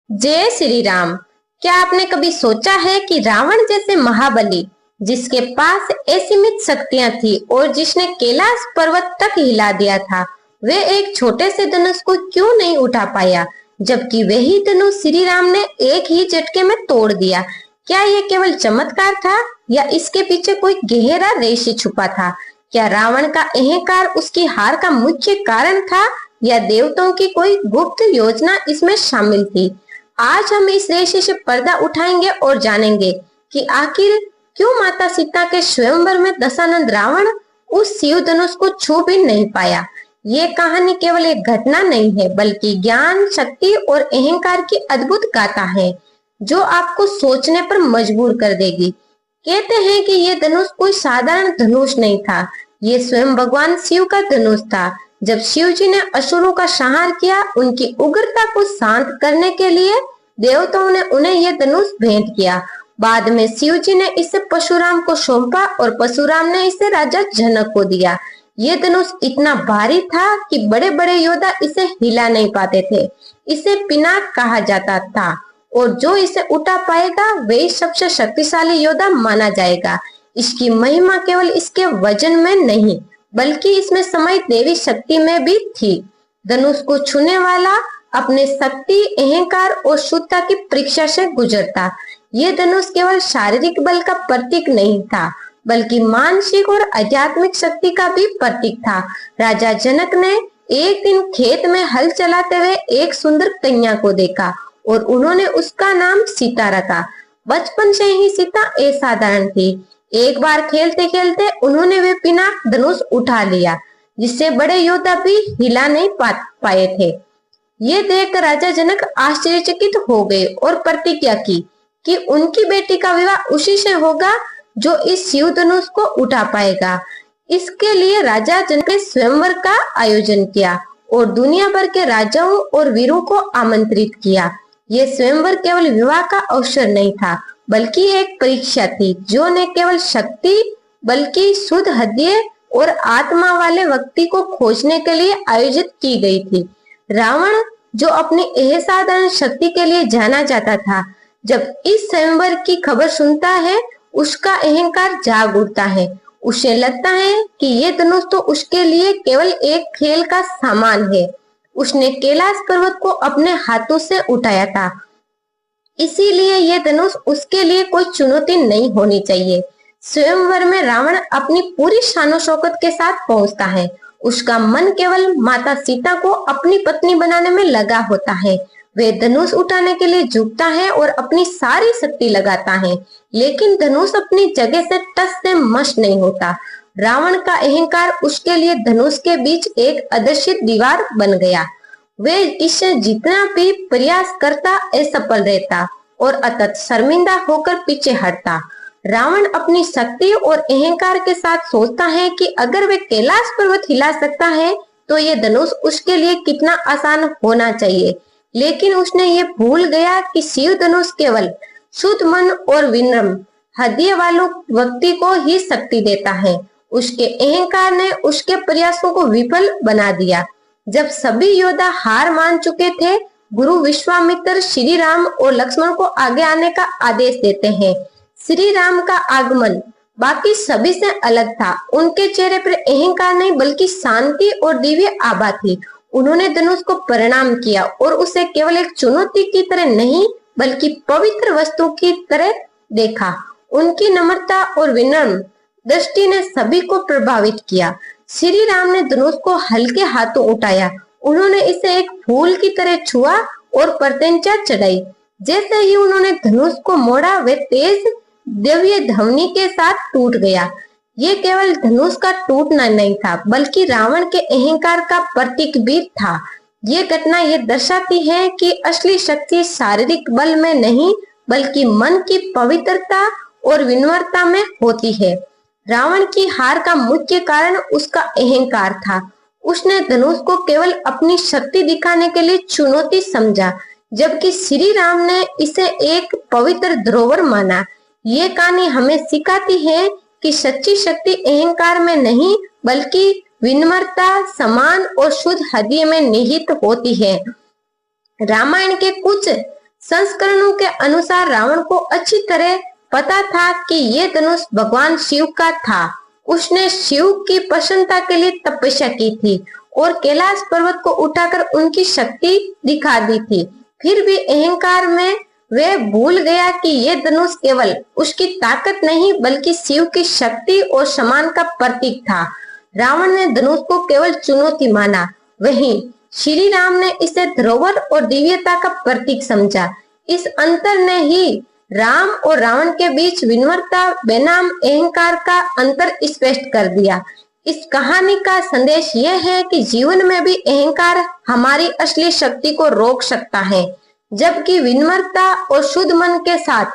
जय श्री राम। क्या आपने कभी सोचा है कि रावण जैसे महाबली, जिसके पास असीमित शक्तियां थी और जिसने कैलाश पर्वत तक हिला दिया था, वे एक छोटे से धनुष को क्यों नहीं उठा पाया, जबकि वही धनुष श्री राम ने एक ही झटके में तोड़ दिया। क्या ये केवल चमत्कार था या इसके पीछे कोई गहरा रहस्य छुपा था? क्या रावण का अहंकार उसकी हार का मुख्य कारण था या देवताओं की कोई गुप्त योजना इसमें शामिल थी? आज हम इस रहस्य से पर्दा उठाएंगे और जानेंगे कि आखिर क्यों माता सीता के स्वयंवर में दशानंद रावण उस शिव धनुष को छू भी नहीं पाया। ये कहानी केवल एक घटना नहीं है, बल्कि ज्ञान, शक्ति और अहंकार की अद्भुत गाथा है, जो आपको सोचने पर मजबूर कर देगी। कहते हैं कि ये धनुष कोई साधारण धनुष नहीं था, ये स्वयं भगवान शिव का धनुष था। जब शिव जी ने असुरों का संहार किया, उनकी उग्रता को शांत करने के लिए देवताओं ने उन्हें यह धनुष भेंट किया। बाद में शिव जी ने इसे परशुराम को सौंपा और परशुराम ने इसे राजा जनक को दिया। ये धनुष इतना भारी था कि बड़े बड़े योद्धा इसे हिला नहीं पाते थे। इसे पिनाक कहा जाता था और जो इसे उठा पाएगा वही सबसे शक्तिशाली योद्धा माना जाएगा। इसकी महिमा केवल इसके वजन में नहीं, बल्कि इसमें समाई देवी शक्ति में भी थी। धनुष को छूने वाला अपने शक्ति, अहंकार और शुद्धता की परीक्षा से गुजरता। ये धनुष केवल शारीरिक बल का प्रतीक नहीं था, बल्कि मानसिक और आध्यात्मिक शक्ति का भी प्रतीक था। राजा जनक ने एक दिन खेत में हल चलाते हुए एक सुंदर कन्या को देखा और उन्होंने उसका नाम सीता रखा। बचपन से ही सीता असाधारण थी। एक बार खेलते खेलते उन्होंने वे पिनाक धनुष उठा लिया, जिससे बड़े योद्धा भी हिला नहीं पाए थे। ये देखकर राजा जनक आश्चर्यचकित हो गए और प्रतिज्ञा की कि उनकी बेटी का विवाह उसी से होगा जो इस शिव धनुष को उठा पाएगा। इसके लिए राजा जनक ने स्वयंवर का आयोजन किया और दुनिया भर के राजाओं और वीरों को आमंत्रित किया। ये स्वयंवर केवल विवाह का अवसर नहीं था, बल्कि एक परीक्षा थी, जो न केवल शक्ति बल्कि शुद्ध हृदय और आत्मा वाले व्यक्ति को खोजने के लिए आयोजित की गई थी। रावण, जो अपनी असाधारण शक्ति के लिए जाना जाता था, जब इस स्वयंवर की खबर सुनता है, उसका अहंकार जाग उठता है। उसे लगता है कि ये धनुष तो उसके लिए केवल एक खेल का सामान है। उसने कैलाश पर्वत को अपने हाथों से उठाया था, इसीलिए यह धनुष उसके लिए कोई चुनौती नहीं होनी चाहिए। स्वयंवर में रावण अपनी पूरी शानो शौकत के साथ पहुंचता है। उसका मन केवल माता सीता को अपनी पत्नी बनाने में लगा होता है। वे धनुष उठाने के लिए झुकता है और अपनी सारी शक्ति लगाता है, लेकिन धनुष अपनी जगह से टस से मस नहीं होता। रावण का अहंकार उसके लिए धनुष के बीच एक अदृश्य दीवार बन गया। वे इससे जितना भी प्रयास करता असफल रहता और अतत शर्मिंदा होकर पीछे हटता। रावण अपनी शक्ति और अहंकार के साथ सोचता है कि अगर वे कैलाश पर्वत हिला सकता है तो ये धनुष उसके लिए कितना आसान होना चाहिए। लेकिन उसने ये भूल गया कि शिव धनुष केवल शुद्ध मन और विनम्र हृदय वालों व्यक्ति को ही शक्ति देता है। उसके अहंकार ने उसके प्रयासों को विफल बना दिया। जब सभी योद्धा हार मान चुके थे, गुरु विश्वामित्र श्री राम और लक्ष्मण को आगे आने का आदेश देते हैं। श्री राम का आगमन बाकी सभी से अलग था। उनके चेहरे पर अहंकार नहीं, बल्कि शांति और दिव्य आभा थी। उन्होंने धनुष को प्रणाम किया और उसे केवल एक चुनौती की तरह नहीं, बल्कि पवित्र वस्तु की तरह देखा। उनकी नम्रता और विनम्र दृष्टि ने सभी को प्रभावित किया। श्री राम ने धनुष को हल्के हाथों उठाया। उन्होंने इसे एक फूल की तरह छुआ और प्रत्यंचा चढ़ाई। जैसे ही उन्होंने धनुष को मोड़ा, वे तेज दिव्य ध्वनि के साथ टूट गया। ये केवल धनुष का टूटना नहीं था, बल्कि रावण के अहंकार का प्रतीक भी था। ये घटना ये दर्शाती है कि असली शक्ति शारीरिक बल में नहीं, बल्कि मन की पवित्रता और विनम्रता में होती है। रावण की हार का मुख्य कारण उसका अहंकार था। उसने धनुष को केवल अपनी शक्ति दिखाने के लिए चुनौती समझा, जबकि श्री राम ने इसे एक पवित्र धरोहर माना। ये कहानी हमें सिखाती है कि सच्ची शक्ति अहंकार में नहीं, बल्कि विनम्रता, सम्मान और शुद्ध हृदय में निहित होती है। रामायण के कुछ संस्करणों के अनुसार रावण को अच्छी तरह पता था कि ये धनुष भगवान शिव का था। उसने शिव की प्रसन्नता के लिए तपस्या की थी और कैलाश पर्वत को उठाकर उनकी शक्ति दिखा दी थी। फिर भी अहंकार में वे भूल गया कि ये धनुष केवल उसकी ताकत नहीं बल्कि शिव की शक्ति और सम्मान का प्रतीक था। रावण ने धनुष को केवल चुनौती माना, वहीं श्री राम ने इसे धरोहर और दिव्यता का प्रतीक समझा। इस अंतर ने ही राम और रावण के बीच विनम्रता बनाम अहंकार का अंतर स्पष्ट कर दिया। इस कहानी का संदेश यह है कि जीवन में भी अहंकार हमारी असली शक्ति को रोक सकता है, जबकि विनम्रता और शुद्ध मन के साथ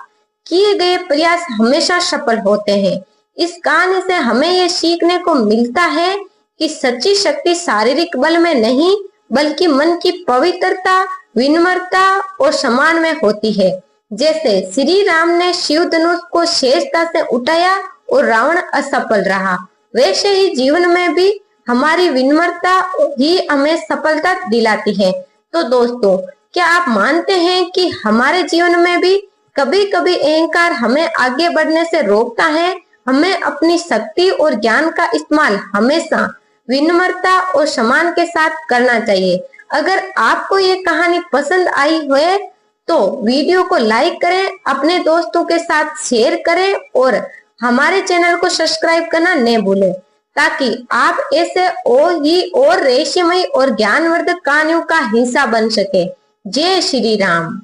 किए गए प्रयास हमेशा सफल होते हैं। इस कहानी से हमें यह सीखने को मिलता है कि सच्ची शक्ति शारीरिक बल में नहीं बल्कि मन की पवित्रता, विनम्रता और सम्मान में होती है। जैसे श्री राम ने शिव धनुष को शेषता से उठाया और रावण असफल रहा, वैसे ही जीवन में भी हमारी विनम्रता ही हमें सफलता दिलाती है। तो दोस्तों, क्या आप मानते हैं कि हमारे जीवन में भी कभी कभी अहंकार हमें आगे बढ़ने से रोकता है? हमें अपनी शक्ति और ज्ञान का इस्तेमाल हमेशा विनम्रता और सम्मान के साथ करना चाहिए। अगर आपको ये कहानी पसंद आई हो तो वीडियो को लाइक करें, अपने दोस्तों के साथ शेयर करें और हमारे चैनल को सब्सक्राइब करना न भूलें, ताकि आप ऐसे और रहस्यमय और ज्ञानवर्धक कहानियों का हिस्सा बन सके। जय श्री राम।